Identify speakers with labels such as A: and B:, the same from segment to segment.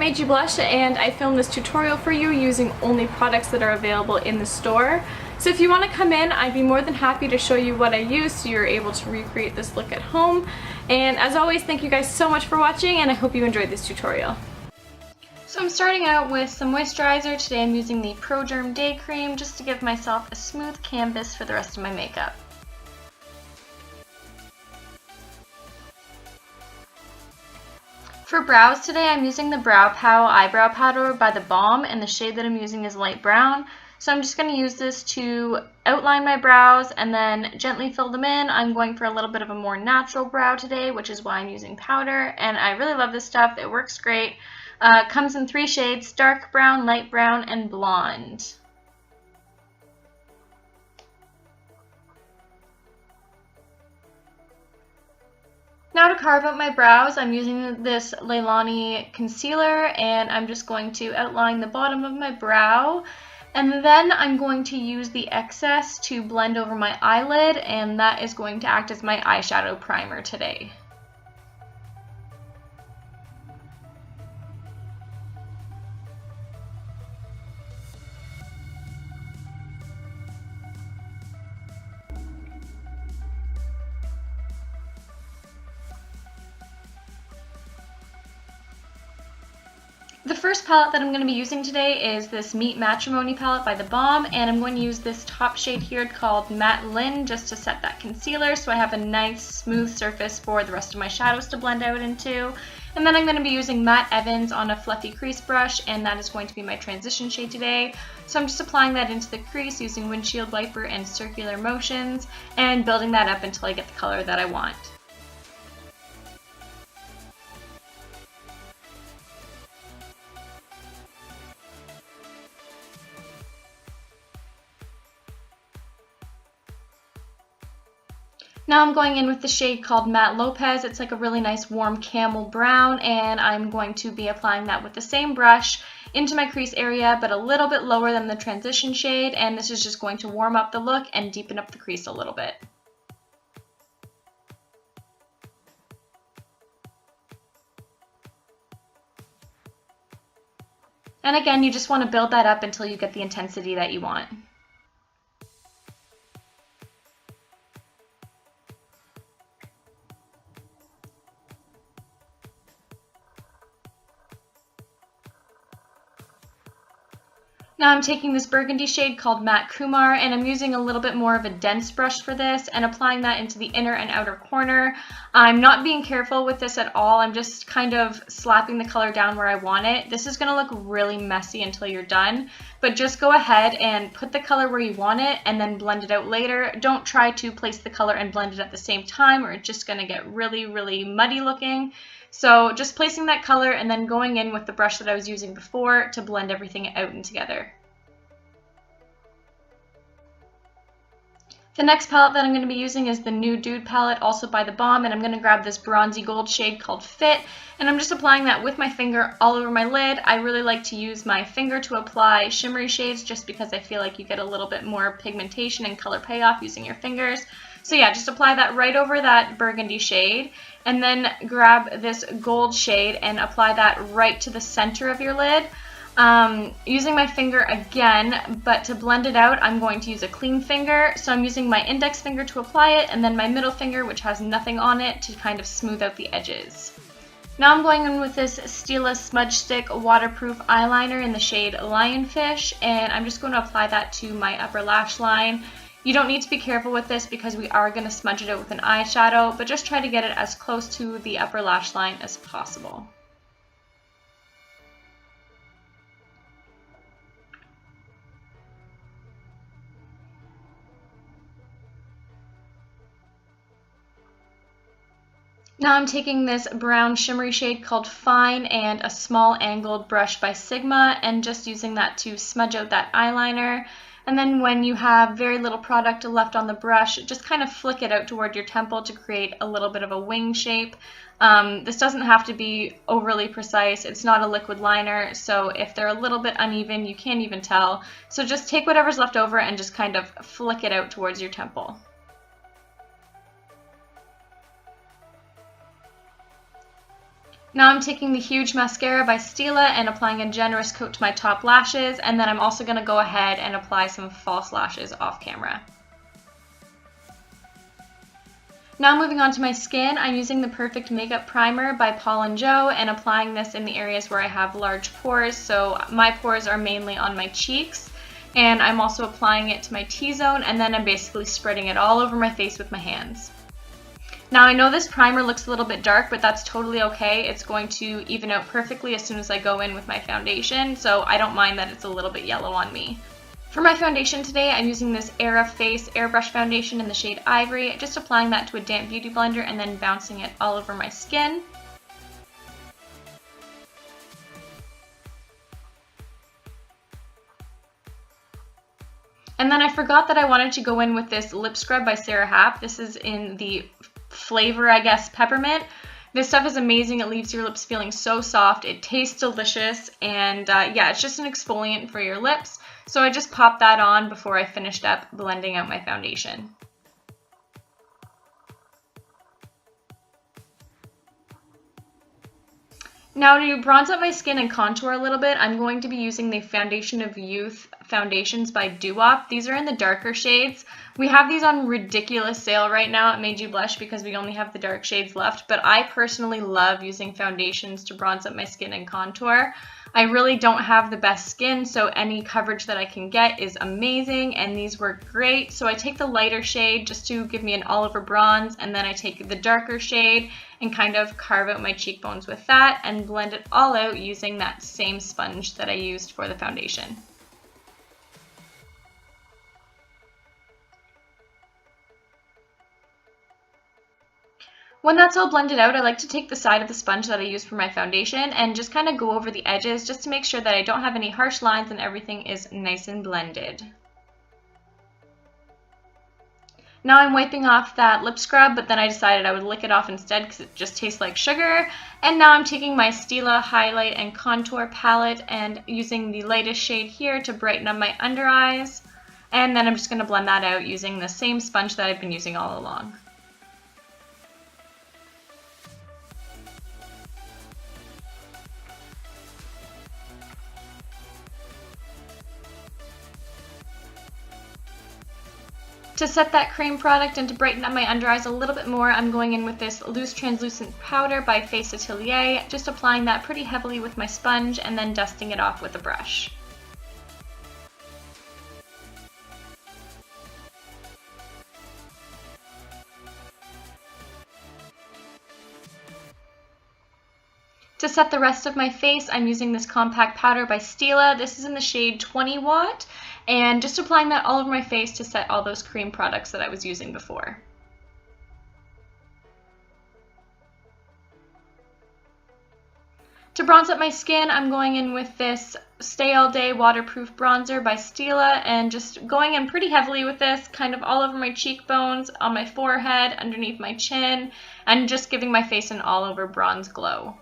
A: made you blush and I filmed this tutorial for you using only products that are available in the store. So if you want to come in, I'd be more than happy to show you what I use so you're able to recreate this look at home. And as always, thank you guys so much for watching and I hope you enjoyed this tutorial. So I'm starting out with some moisturizer. Today I'm using the Pro Germ Day Cream just to give myself a smooth canvas for the rest of my makeup. For brows today, I'm using the Brow Pow Eyebrow Powder by The Balm, and the shade that I'm using is light brown. So I'm just going to use this to outline my brows and then gently fill them in. I'm going for a little bit of a more natural brow today, which is why I'm using powder, and I really love this stuff. It works great. Comes in 3 shades, dark brown, light brown, and blonde. Now to carve out my brows, I'm using this Leilani concealer and I'm just going to outline the bottom of my brow, and then I'm going to use the excess to blend over my eyelid, and that is going to act as my eyeshadow primer today. The first palette that I'm going to be using today is this Meet Matrimony palette by The Balm, and I'm going to use this top shade here called Matte Lynn just to set that concealer so I have a nice smooth surface for the rest of my shadows to blend out into. And then I'm going to be using Matte Evans on a fluffy crease brush, and that is going to be my transition shade today. So I'm just applying that into the crease using windshield wiper and circular motions and building that up until I get the color that I want. Now I'm going in with the shade called Matte Lopez. It's like a really nice warm camel brown, and I'm going to be applying that with the same brush into my crease area, but a little bit lower than the transition shade, and this is just going to warm up the look and deepen up the crease a little bit. And again, you just want to build that up until you get the intensity that you want. Now I'm taking this burgundy shade called Matte Kumar, and I'm using a little bit more of a dense brush for this and applying that into the inner and outer corner. I'm not being careful with this at all. I'm just kind of slapping the color down where I want it. This is going to look really messy until you're done, but just go ahead and put the color where you want it and then blend it out later. Don't try to place the color and blend it at the same time, or it's just going to get really, really muddy looking. So just placing that color and then going in with the brush that I was using before to blend everything out and together. The next palette that I'm going to be using is the Nude Dude palette, also by The Balm, and I'm going to grab this bronzy gold shade called Fit, and I'm just applying that with my finger all over my lid. I really like to use my finger to apply shimmery shades just because I feel like you get a little bit more pigmentation and color payoff using your fingers. So yeah, just apply that right over that burgundy shade, and then grab this gold shade and apply that right to the center of your lid. Using my finger again, but to blend it out, I'm going to use a clean finger. So I'm using my index finger to apply it, and then my middle finger, which has nothing on it, to kind of smooth out the edges. Now I'm going in with this Stila Smudge Stick waterproof eyeliner in the shade Lionfish, and I'm just going to apply that to my upper lash line. You don't need to be careful with this because we are going to smudge it out with an eyeshadow, but just try to get it as close to the upper lash line as possible. Now I'm taking this brown shimmery shade called Fine and a small angled brush by Sigma and just using that to smudge out that eyeliner. And then when you have very little product left on the brush, just kind of flick it out toward your temple to create a little bit of a wing shape. This doesn't have to be overly precise. It's not a liquid liner, so if they're a little bit uneven, you can't even tell. So just take whatever's left over and just kind of flick it out towards your temple. Now I'm taking the huge mascara by Stila and applying a generous coat to my top lashes, and then I'm also going to go ahead and apply some false lashes off camera. Now moving on to my skin, I'm using the Perfect Makeup Primer by Paul & Joe and applying this in the areas where I have large pores. So my pores are mainly on my cheeks, and I'm also applying it to my T-zone, and then I'm basically spreading it all over my face with my hands. Now I know this primer looks a little bit dark, but that's totally okay. It's going to even out perfectly as soon as I go in with my foundation, so I don't mind that it's a little bit yellow on me. For my foundation today, I'm using this Era Face Airbrush Foundation in the shade Ivory, just applying that to a damp beauty blender and then bouncing it all over my skin. And then I forgot that I wanted to go in with this lip scrub by Sarah Happ. This is in the flavor, I guess, peppermint. This stuff is amazing. It leaves your lips feeling so soft. It tastes delicious, and yeah, it's just an exfoliant for your lips. So I just popped that on before I finished up blending out my foundation. Now to bronze up my skin and contour a little bit, I'm going to be using the Foundation of Youth foundations by Doo-Wop. These are in the darker shades. We have these on ridiculous sale right now at Made You Blush because we only have the dark shades left, but I personally love using foundations to bronze up my skin and contour. I really don't have the best skin, so any coverage that I can get is amazing, and these work great. So I take the lighter shade just to give me an all-over bronze, and then I take the darker shade and kind of carve out my cheekbones with that and blend it all out using that same sponge that I used for the foundation. When that's all blended out, I like to take the side of the sponge that I use for my foundation and just kind of go over the edges just to make sure that I don't have any harsh lines and everything is nice and blended. Now I'm wiping off that lip scrub, but then I decided I would lick it off instead because it just tastes like sugar. And now I'm taking my Stila Highlight and Contour palette and using the lightest shade here to brighten up my under eyes. And then I'm just going to blend that out using the same sponge that I've been using all along. To set that cream product and to brighten up my under eyes a little bit more, I'm going in with this loose translucent powder by Face Atelier, just applying that pretty heavily with my sponge and then dusting it off with a brush. To set the rest of my face, I'm using this compact powder by Stila. This is in the shade 20 Watt, and just applying that all over my face to set all those cream products that I was using before. To bronze up my skin, I'm going in with this Stay All Day Waterproof Bronzer by Stila and just going in pretty heavily with this, kind of all over my cheekbones, on my forehead, underneath my chin, and just giving my face an all-over bronze glow.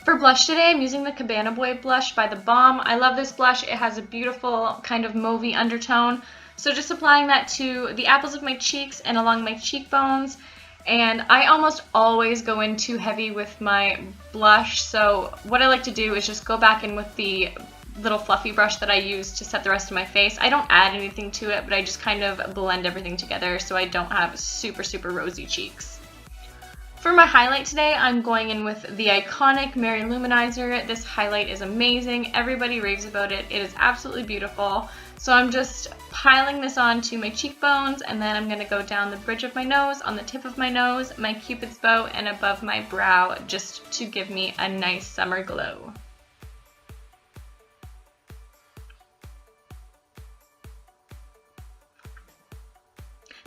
A: For blush today, I'm using the Cabana Boy blush by The Balm. I love this blush. It has a beautiful kind of mauvey undertone. So just applying that to the apples of my cheeks and along my cheekbones. And I almost always go in too heavy with my blush. So what I like to do is just go back in with the little fluffy brush that I use to set the rest of my face. I don't add anything to it, but I just kind of blend everything together so I don't have super, super rosy cheeks. For my highlight today, I'm going in with the iconic Mary Luminizer. This highlight is amazing. Everybody raves about it. It is absolutely beautiful. So I'm just piling this onto my cheekbones, and then I'm going to go down the bridge of my nose, on the tip of my nose, my cupid's bow, and above my brow, just to give me a nice summer glow.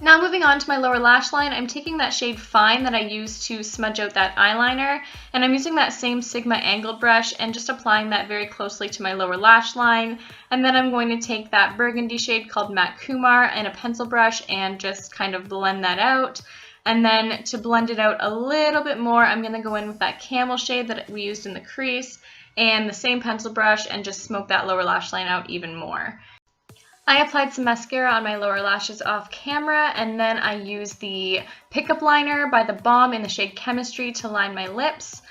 A: Now moving on to my lower lash line, I'm taking that shade Fine that I used to smudge out that eyeliner, and I'm using that same Sigma angled brush and just applying that very closely to my lower lash line. And then I'm going to take that burgundy shade called Matte Kumar and a pencil brush and just kind of blend that out. And then to blend it out a little bit more, I'm going to go in with that camel shade that we used in the crease and the same pencil brush and just smoke that lower lash line out even more. I applied some mascara on my lower lashes off camera, and then I used the Pickup Liner by The Balm in the shade Chemistry to line my lips.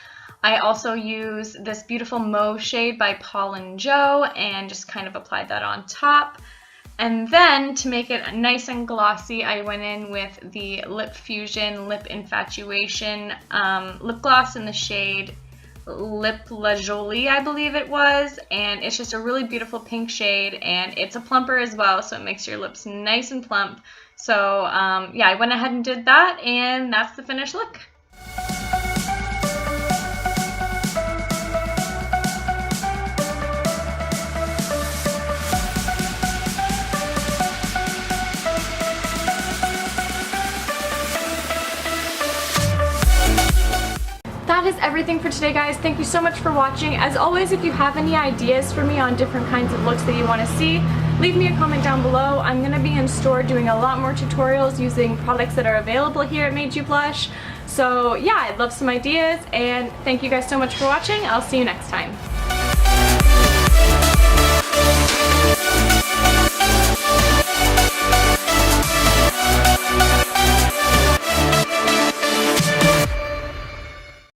A: I also used this beautiful mauve shade by Paul & Joe and just kind of applied that on top. And then to make it nice and glossy, I went in with the Lip Fusion Lip Infatuation lip gloss in the shade Lip La Jolie, I believe it was, and it's just a really beautiful pink shade, and it's a plumper as well, so it makes your lips nice and plump. So yeah, I went ahead and did that, and that's the finished look. That is everything for today, guys. Thank you so much for watching. As always, if you have any ideas for me on different kinds of looks that you want to see, leave me a comment down below. I'm going to be in store doing a lot more tutorials using products that are available here at Made You Blush. So yeah, I'd love some ideas, and thank you guys so much for watching. I'll see you next time.